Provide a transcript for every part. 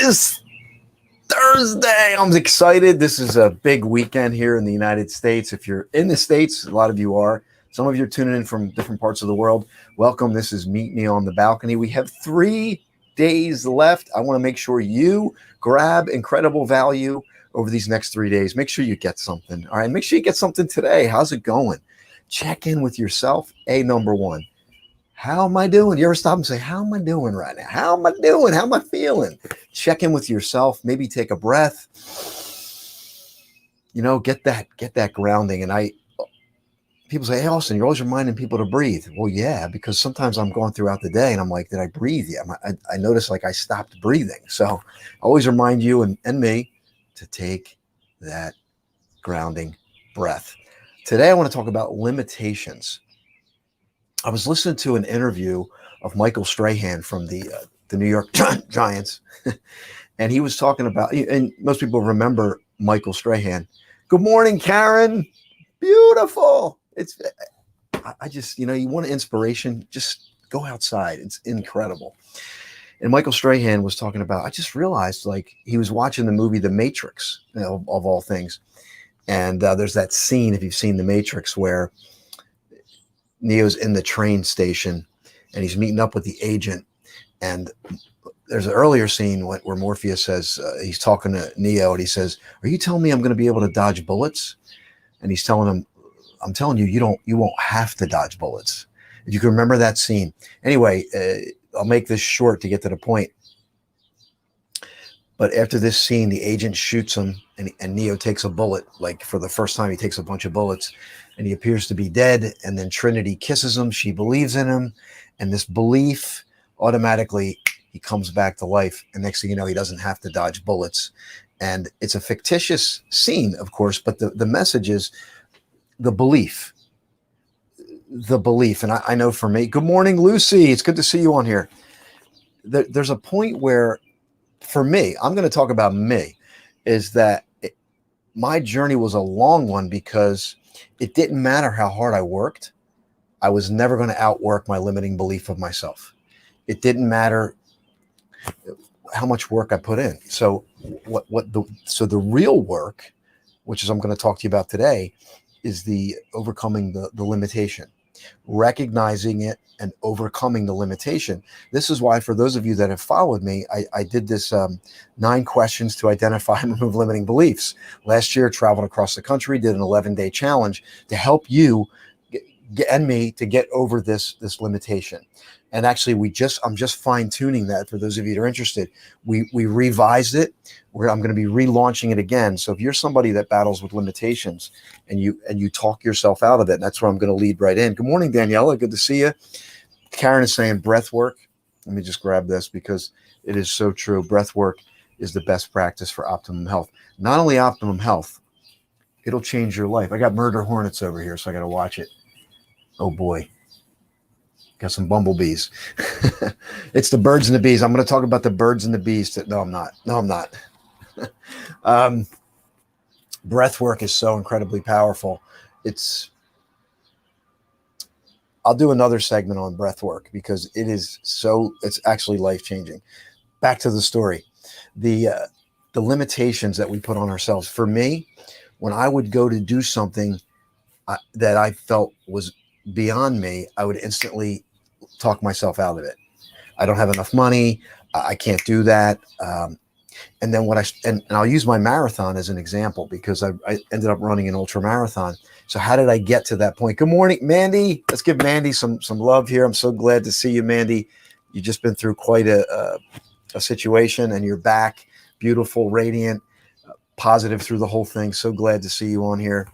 is Thursday. I'm excited. This is a big weekend here in the United States. If you're in the States, a lot of you are. Some of you are tuning in from different parts of the world. Welcome. This is Meet Me on the Balcony. We have 3 days left. I want to make sure you grab incredible value over these next 3 days. Make sure you get something. All right. Make sure you get something today. How's it going? Check in with yourself. Number one. How am I doing? You ever stop and say, how am I doing right now? How am I doing? How am I feeling? Check in with yourself. Maybe take a breath. Get that grounding. And people say, hey, Austin, you're always reminding people to breathe. Well, yeah, because sometimes I'm going throughout the day and I'm like, did I breathe yet? I notice like I stopped breathing. So I always remind you and me to take that grounding breath. Today, I want to talk about limitations. I was listening to an interview of Michael Strahan from the New York Giants, and he was talking about, and most people remember Michael Strahan. Good morning, Karen. Beautiful. I just, you want inspiration, just go outside. It's incredible. And Michael Strahan was talking about, I just realized like he was watching the movie The Matrix, of all things. And there's that scene, if you've seen The Matrix, where Neo's in the train station and he's meeting up with the agent. And there's an earlier scene where Morpheus says, he's talking to Neo and he says, are you telling me I'm going to be able to dodge bullets? And he's telling him, I'm telling you, you won't have to dodge bullets. If you can remember that scene. Anyway, I'll make this short to get to the point. But after this scene, the agent shoots him and Neo takes a bullet. Like for the first time, he takes a bunch of bullets and he appears to be dead. And then Trinity kisses him. She believes in him. And this belief, automatically, he comes back to life. And next thing you know, he doesn't have to dodge bullets. And it's a fictitious scene, of course, but the message is the belief. The belief. And I know for me, good morning, Lucy. It's good to see you on here. There's a point where, for me, I'm going to talk about me, is that my journey was a long one because it didn't matter how hard I worked. I was never going to outwork my limiting belief of myself. It didn't matter how much work I put in. So the real work, which is I'm going to talk to you about today, is the overcoming the limitation, recognizing it and overcoming the limitation. This is why, for those of you that have followed me, I did this 9 questions to identify and remove limiting beliefs. Last year, traveled across the country, did an 11-day challenge to help you and me to get over this limitation. And actually, I'm just fine tuning that for those of you that are interested. We revised it. I'm going to be relaunching it again. So if you're somebody that battles with limitations and you talk yourself out of it, that's where I'm going to lead right in. Good morning, Daniela. Good to see you. Karen is saying breath work. Let me just grab this because it is so true. Breath work is the best practice for optimum health. Not only optimum health, it'll change your life. I got murder hornets over here, so I got to watch it. Oh boy. Got some bumblebees. It's the birds and the bees. I'm going to talk about the birds and the bees. No, I'm not. Breath work is so incredibly powerful. It's I'll do another segment on breath work because it's actually life-changing. Back to the story. The limitations that we put on ourselves. For me, when I would go to do something that I felt was beyond me, I would instantly talk myself out of it. I don't have enough money. I can't do that. And then and I'll use my marathon as an example because I ended up running an ultramarathon. So how did I get to that point? Good morning, Mandy. Let's give Mandy some love here. I'm so glad to see you, Mandy. You've just been through quite a situation and you're back, beautiful, radiant, positive through the whole thing. So glad to see you on here.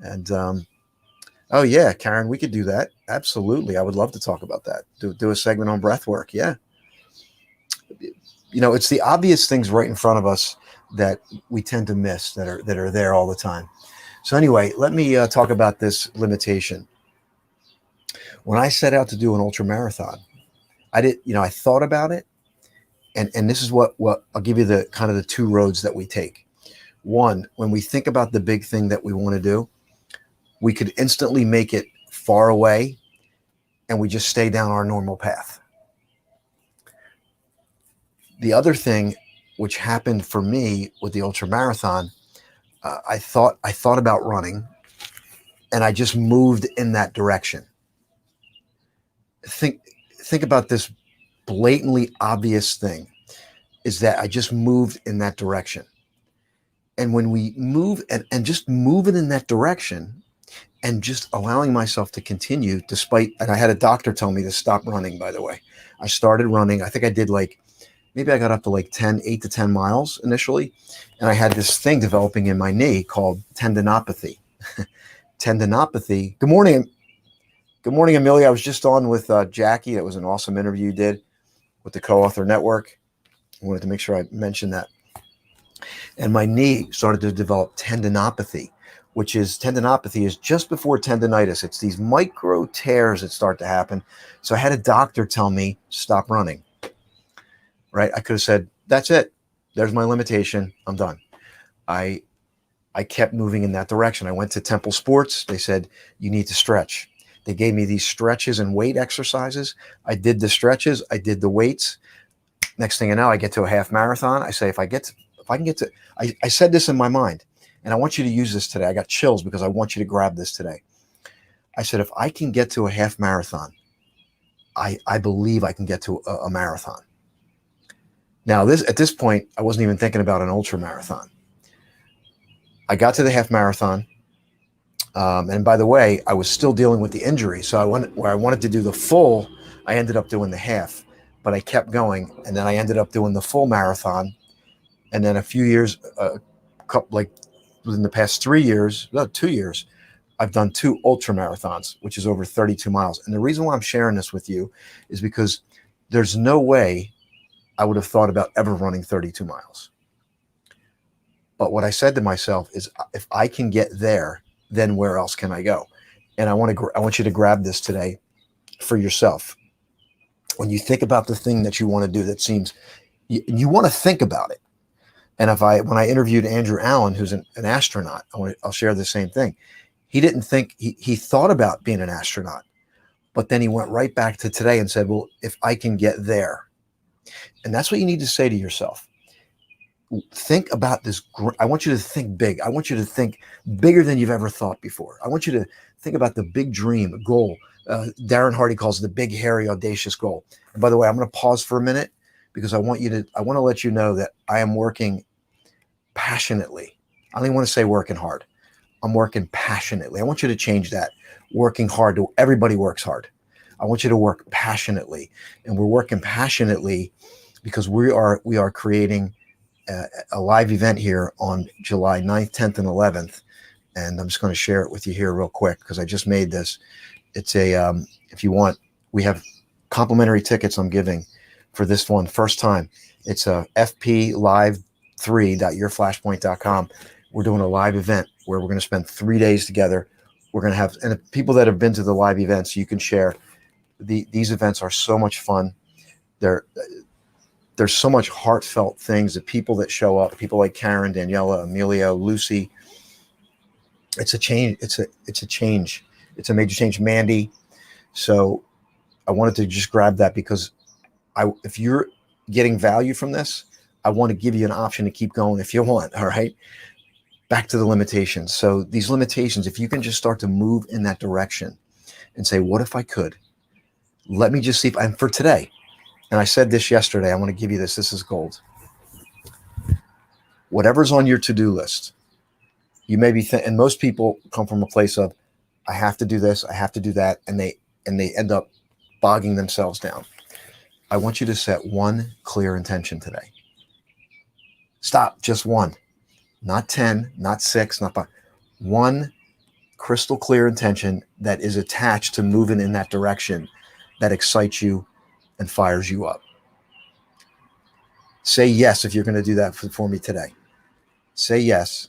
And oh yeah, Karen, we could do that. Absolutely. I would love to talk about that. Do a segment on breath work. Yeah. It's the obvious things right in front of us that we tend to miss that are there all the time. So anyway, let me talk about this limitation. When I set out to do an ultra marathon, I thought about it, and this is what I'll give you the kind of the 2 roads that we take. One, when we think about the big thing that we want to do, we could instantly make it far away and we just stay down our normal path. The other thing which happened for me with the ultra marathon. I thought about running, and I just moved in that direction. Think think about this blatantly obvious thing, is that I just moved in that direction. And when we move and just moving in that direction and just allowing myself to continue despite, and I had a doctor tell me to stop running, by the way. I started running. I think I did like, maybe I got up to like 8 to 10 miles initially. And I had this thing developing in my knee called tendinopathy. Tendinopathy. Good morning. Good morning, Amelia. I was just on with Jackie. It was an awesome interview you did with the Co-Author Network. I wanted to make sure I mentioned that. And my knee started to develop tendinopathy, which is tendinopathy is just before tendinitis. It's these micro tears that start to happen. So I had a doctor tell me, stop running, right? I could have said, that's it. There's my limitation. I'm done. I kept moving in that direction. I went to Temple Sports. They said, you need to stretch. They gave me these stretches and weight exercises. I did the stretches. I did the weights. Next thing you know, I get to a half marathon. I say, if I can get to, I said this in my mind, and I want you to use this today. I got chills because I want you to grab this today. I said, if I can get to a half marathon, I believe I can get to a marathon. Now, at this point, I wasn't even thinking about an ultra marathon. I got to the half marathon. And by the way, I was still dealing with the injury. So where I wanted to do the full, I ended up doing the half, but I kept going. And then I ended up doing the full marathon. And then a few years, like within the past 2 years, I've done 2 ultra marathons, which is over 32 miles. And the reason why I'm sharing this with you is because there's no way I would have thought about ever running 32 miles. But what I said to myself is, if I can get there, then where else can I go? And I want you to grab this today for yourself. When you think about the thing that you want to do, that seems, you want to think about it. And when I interviewed Andrew Allen, who's an astronaut, I'll share the same thing. He didn't think, he thought about being an astronaut, but then he went right back to today and said, well, if I can get there. And that's what you need to say to yourself. Think about this. I want you to think big. I want you to think bigger than you've ever thought before. I want you to think about the big dream, goal. Darren Hardy calls it the big, hairy, audacious goal. And by the way, I'm going to pause for a minute because I want to let you know that I am working passionately. I don't even want to say working hard. I'm working passionately. I want you to change that. Working hard. Everybody works hard. I want you to work passionately. And we're working passionately because we are creating a live event here on July 9th, 10th, and 11th. And I'm just going to share it with you here real quick because I just made this. It's if you want, we have complimentary tickets I'm giving for this one, first time. It's a fplive3.yourflashpoint.com. We're doing a live event where we're going to spend 3 days together. We're going to have, and people that have been to the live events, you can share. These events are so much fun. There's so much heartfelt things. The people that show up, people like Karen, Daniela, Amelia, Lucy. It's a change. It's a change. It's a major change. Mandy. So I wanted to just grab that because if you're getting value from this, I want to give you an option to keep going if you want. All right. Back to the limitations. So these limitations, if you can just start to move in that direction and say, what if I could? Let me just see if I'm for today. And I said this yesterday. I want to give you this. This is gold. Whatever's on your to-do list, you may be, and most people come from a place of, I have to do this, I have to do that, and they end up bogging themselves down. I want you to set one clear intention today. Stop, just one, not 10, not 6, not 5. One crystal clear intention that is attached to moving in that direction that excites you and fires you up. Say yes if you're going to do that for me today. Say yes.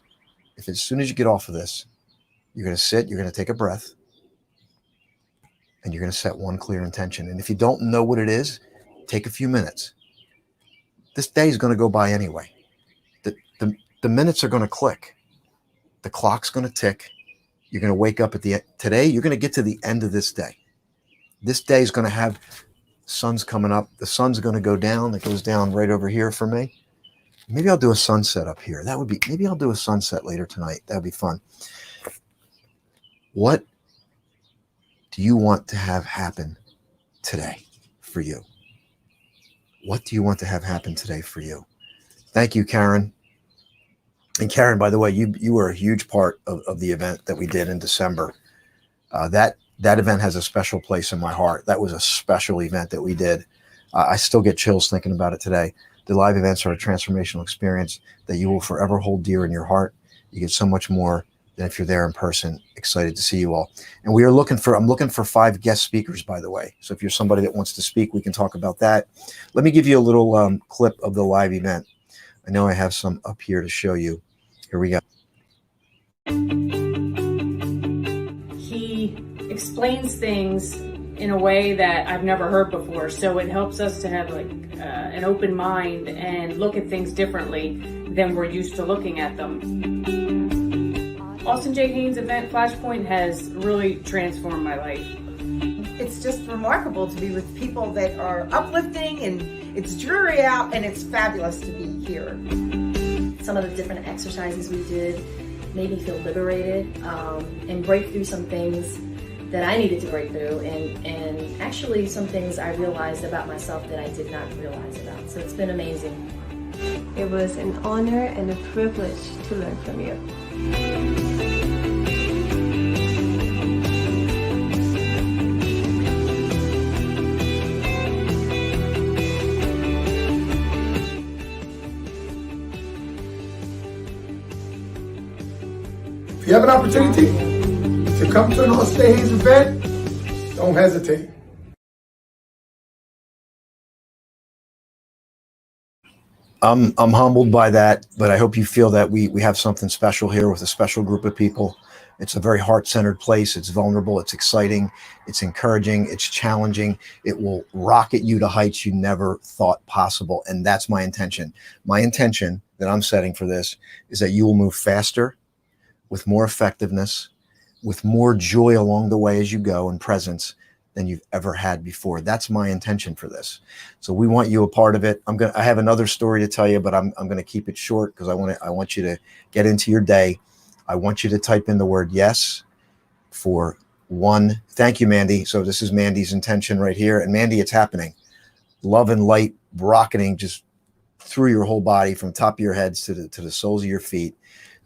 If as soon as you get off of this, you're going to sit, you're going to take a breath, and you're going to set one clear intention. And if you don't know what it is, take a few minutes. This day is going to go by anyway. The minutes are going to click. The clock's going to tick. You're going to wake up at the end. Today, you're going to get to the end of this day. This day is going to have sun's coming up. The sun's going to go down. It goes down right over here for me. Maybe I'll do a sunset up here. Maybe I'll do a sunset later tonight. That would be fun. What do you want to have happen today for you? What do you want to have happen today for you? Thank you, Karen. And Karen, by the way, you were a huge part of the event that we did in December. That event has a special place in my heart. That was a special event that we did. I still get chills thinking about it today. The live events are a transformational experience that you will forever hold dear in your heart. You get so much more than if you're there in person. Excited to see you all. And I'm looking for 5 guest speakers, by the way. So if you're somebody that wants to speak, we can talk about that. Let me give you a little clip of the live event. I know I have some up here to show you. Here we go. He explains things in a way that I've never heard before. So it helps us to have an open mind and look at things differently than we're used to looking at them. Austin J. Haynes event Flashpoint has really transformed my life. It's just remarkable to be with people that are uplifting, and it's dreary out and it's fabulous to be here. Some of the different exercises we did made me feel liberated and break through some things that I needed to break through, and actually some things I realized about myself that I did not realize about. So it's been amazing. It was an honor and a privilege to learn from you. If you have an opportunity to come to an Austin Haynes event, don't hesitate. I'm humbled by that, but I hope you feel that we have something special here with a special group of people. It's a very heart-centered place. It's vulnerable. It's exciting. It's encouraging. It's challenging. It will rocket you to heights you never thought possible. And that's my intention. My intention that I'm setting for this is that you will move faster, with more effectiveness, with more joy along the way as you go, and presence than you've ever had before. That's my intention for this. So we want you a part of it. I have another story to tell you, but I'm going to keep it short because I want you to get into your day. I want you to type in the word yes for one. Thank you, Mandy. So this is Mandy's intention right here. And Mandy, it's happening. Love and light rocketing just through your whole body, from top of your heads to the soles of your feet.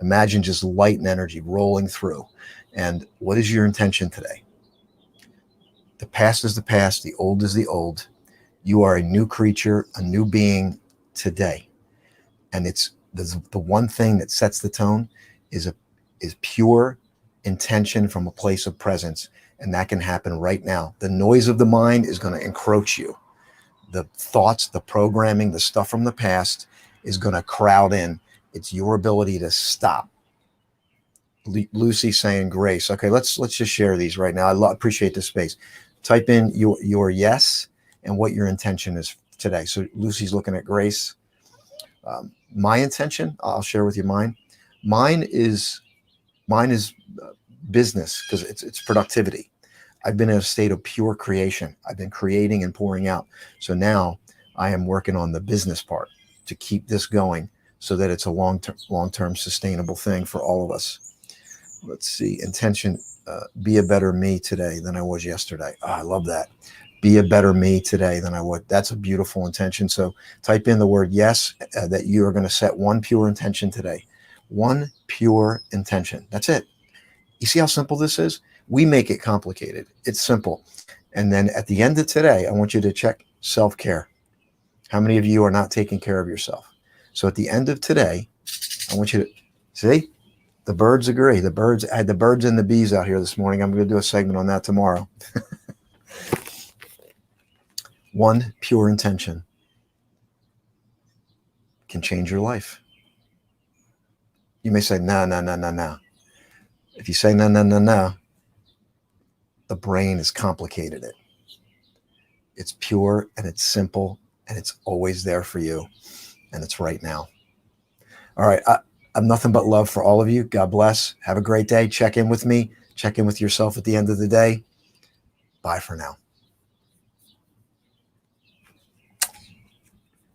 Imagine just light and energy rolling through. And what is your intention today? The past is the past. The old is the old. You are a new creature, a new being today. And it's the one thing that sets the tone is pure intention from a place of presence. And that can happen right now. The noise of the mind is going to encroach you. The thoughts, the programming, the stuff from the past is going to crowd in. It's your ability to stop. Lucy saying grace. Okay, let's just share these right now. I appreciate the space. Type in your yes and what your intention is today. So Lucy's looking at grace. My intention, I'll share with you mine. Mine is business, because it's productivity. I've been in a state of pure creation. I've been creating and pouring out. So now I am working on the business part to keep this going so that it's a long-term sustainable thing for all of us. Let's see, intention, be a better me today than I was yesterday. Oh, I love that. Be a better me today than I would. That's a beautiful intention. So type in the word yes, that you are going to set one pure intention today. One pure intention. That's it. You see how simple this is? We make it complicated. It's simple. And then at the end of today, I want you to check self-care. How many of you are not taking care of yourself? So at the end of today, I want you to see, the birds agree. I had the birds and the bees out here this morning. I'm going to do a segment on that tomorrow. One pure intention can change your life. You may say, no. If you say no, the brain has complicated it. It's pure and it's simple and it's always there for you. And it's right now. All right. I'm nothing but love for all of you. God bless. Have a great day. Check in with me. Check in with yourself at the end of the day. Bye for now.